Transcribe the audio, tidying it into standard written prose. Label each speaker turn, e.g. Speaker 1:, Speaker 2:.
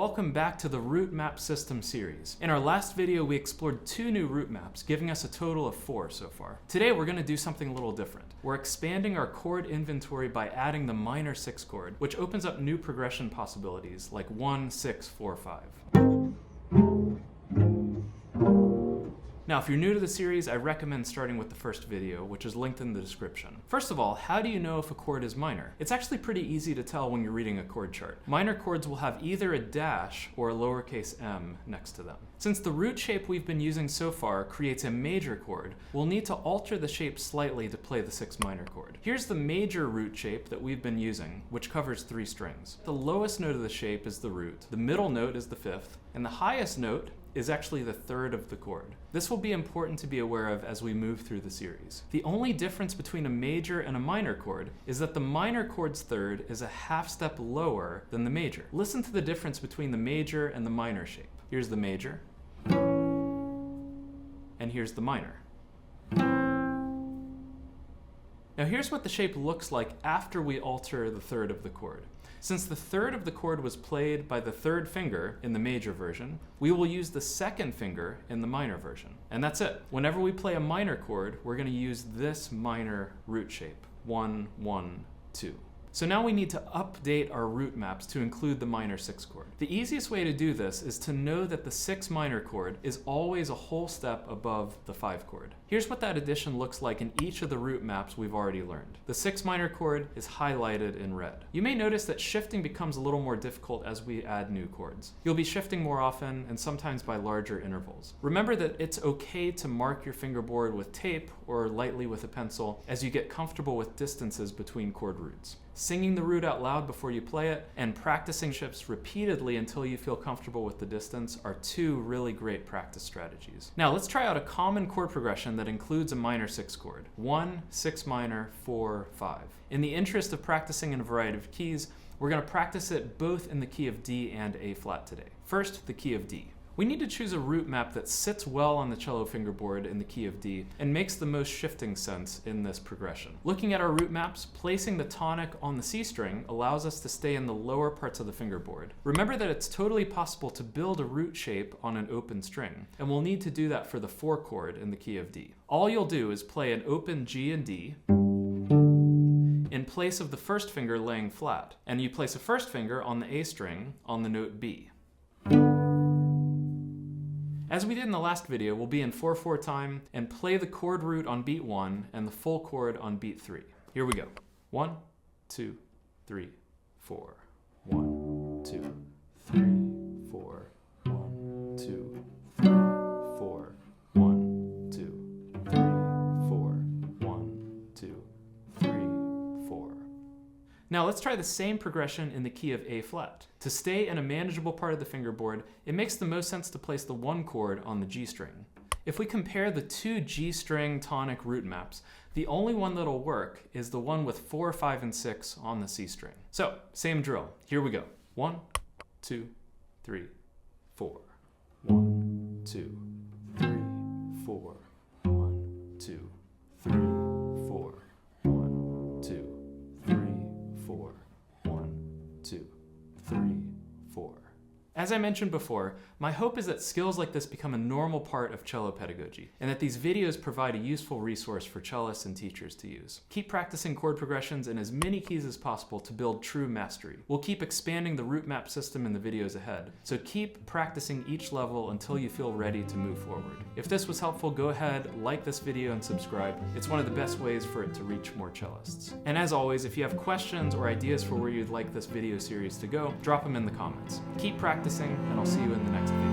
Speaker 1: Welcome back to the root map system series. In our last video, we explored 2 new root maps, giving us a total of 4 so far. Today, we're going to do something a little different. We're expanding our chord inventory by adding the minor 6 chord, which opens up new progression possibilities like 1, 6, 4, 5. Now, if you're new to the series, I recommend starting with the first video, which is linked in the description. First of all, how do you know if a chord is minor? It's actually pretty easy to tell when you're reading a chord chart. Minor chords will have either a dash or a lowercase m next to them. Since the root shape we've been using so far creates a major chord, we'll need to alter the shape slightly to play the 6 minor chord. Here's the major root shape that we've been using, which covers 3 strings. The lowest note of the shape is the root, the middle note is the 5th, and the highest note is actually the 3rd of the chord. This will be important to be aware of as we move through the series. The only difference between a major and a minor chord is that the minor chord's 3rd is a half step lower than the major. Listen to the difference between the major and the minor shape. Here's the major, and here's the minor. Now here's what the shape looks like after we alter the 3rd of the chord. Since the 3rd of the chord was played by the 3rd finger in the major version, we will use the 2nd finger in the minor version. And that's it. Whenever we play a minor chord, we're going to use this minor root shape, 1, 1, 2. So now we need to update our root maps to include the minor 6 chord. The easiest way to do this is to know that the 6 minor chord is always a whole step above the 5 chord. Here's what that addition looks like in each of the root maps we've already learned. The 6 minor chord is highlighted in red. You may notice that shifting becomes a little more difficult as we add new chords. You'll be shifting more often and sometimes by larger intervals. Remember that it's okay to mark your fingerboard with tape or lightly with a pencil as you get comfortable with distances between chord roots. Singing the root out loud before you play it and practicing shifts repeatedly until you feel comfortable with the distance are 2 really great practice strategies. Now let's try out a common chord progression that includes a minor 6 chord. 1, 6 minor, 4, 5. In the interest of practicing in a variety of keys, we're going to practice it both in the key of D and A flat today. First, the key of D. We need to choose a root map that sits well on the cello fingerboard in the key of D and makes the most shifting sense in this progression. Looking at our root maps, placing the tonic on the C string allows us to stay in the lower parts of the fingerboard. Remember that it's totally possible to build a root shape on an open string, and we'll need to do that for the 4 chord in the key of D. All you'll do is play an open G and D in place of the first finger laying flat, and you place a first finger on the A string on the note B. As we did in the last video, we'll be in 4/4 time and play the chord root on beat 1 and the full chord on beat 3. Here we go. 1, 2, 3, 4. 1, 2, 3, 4. 1, 2, 3, 4. 1, 2, 3, 4. 1, 2, 3, 4. Now let's try the same progression in the key of A flat. To stay in a manageable part of the fingerboard, it makes the most sense to place the 1 chord on the G string. If we compare the 2 G string tonic root maps, the only one that'll work is the one with 4, 5, and 6 on the C string. So, same drill. Here we go. 1, 2, 3, 4. 1, 2, 3, 4. 1, 2, 3, 4. 1, 2, 3, 4. 1, 2, 3, 4. As I mentioned before, my hope is that skills like this become a normal part of cello pedagogy, and that these videos provide a useful resource for cellists and teachers to use. Keep practicing chord progressions in as many keys as possible to build true mastery. We'll keep expanding the root map system in the videos ahead, so keep practicing each level until you feel ready to move forward. If this was helpful, go ahead, like this video, and subscribe. It's one of the best ways for it to reach more cellists. And as always, if you have questions or ideas for where you'd like this video series to go, drop them in the comments. Keep practicing, and I'll see you in the next video.